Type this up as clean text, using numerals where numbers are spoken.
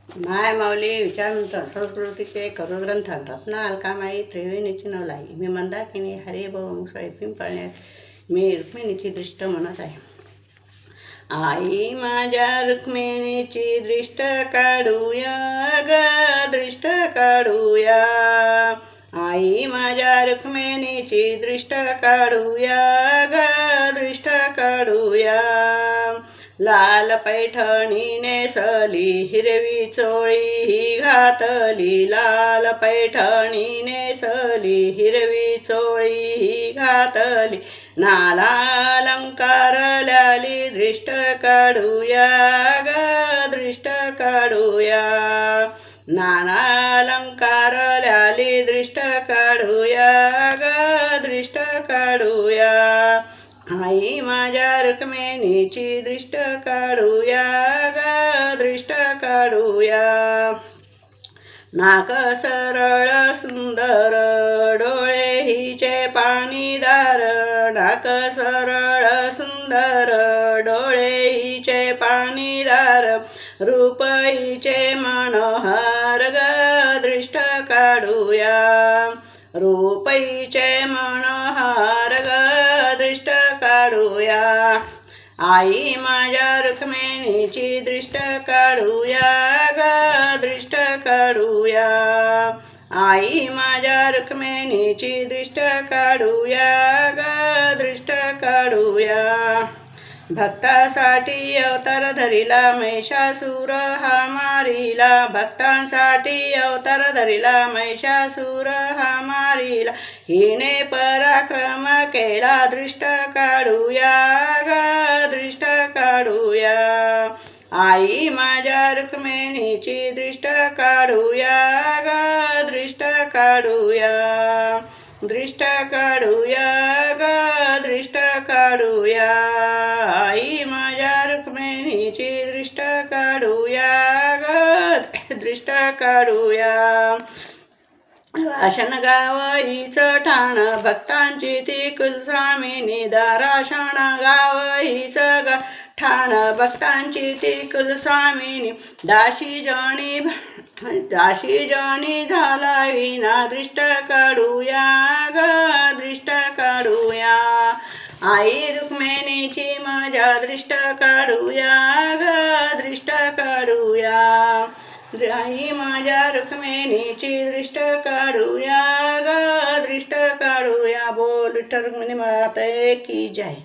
माय माऊली विचारवंत संस्कृतीचे करुग्रंथ रत्न अलकामाई त्रिवेणीची नवलाई मी मंदाकिनी हरिभाऊ पिंपळण्यात मी रुक्मिणीची दृष्ट म्हणत आहे. आई माझ्या रुक्मिणीची दृष्ट काढूया ग दृष्ट काढूया. आई माझ्या रुक्मिणीची दृष्ट काढूया ग दृष्ट काढूया. लाल पैठणी नेसली हिरवी चोळी घातली. लाल पैठणी नेसली हिरवी चोळी घातली. नाला अलंकार लाली दृष्ट काढूया ग दृष्ट काढूया. नाना अलंकार लाली दृष्ट काढूया ग दृष्ट काढूया. आई माझ्या रुक्मिणीची दृष्ट काढूया ग दृष्ट काढूया. नाक सरळ सुंदर डोळे हिचे पाणीदार. नाक सरळ सुंदर डोळे हिचे पाणीदार. रूप हिचे मनोहर ग दृष्ट काढूया. रूप हिचे मनोहर ग दृष्ट काढूया. आई माझ्या रुक्मिणीची दृष्ट काढूया ग दृष्ट काढूया. आई माझ्या रुक्मिणीची दृष्ट काढूया ग दृष्ट काढूया. भक्तासाठी अवतार धरिला महिषासूर हा मारिला. भक्तांसाठी अवतार धरिला महिषासूर हा मारिला. हिने पराक्रम केला दृष्ट काढूया ग दृष्ट काढूया. आई माझ्या रुक्मिणीची दृष्ट काढूया ग दृष्ट काढूया. दृष्ट काढूया ग दृष्ट काढूया. आई माझ्या रुक्मिणीची दृष्ट काढूया ग दृष्ट काढूया. राशन गाव हिचं ठाण भक्तांची ती कुलस्वामिनी. राशन गाव हिचं ठाण भक्तांची ती कुलस्वामिनी. दाशी जणी झाला विना दृष्ट काढूया ग दृष्ट काढूया. आई रुक्मिणीची माझ्या दृष्ट काढूया ग दृष्ट काढूया. आई माझ्या रुक्मिणीची दृष्ट काढूया ग दृष्ट काढूया. बोल विठ्ठल रुक्मिणी माता की जय.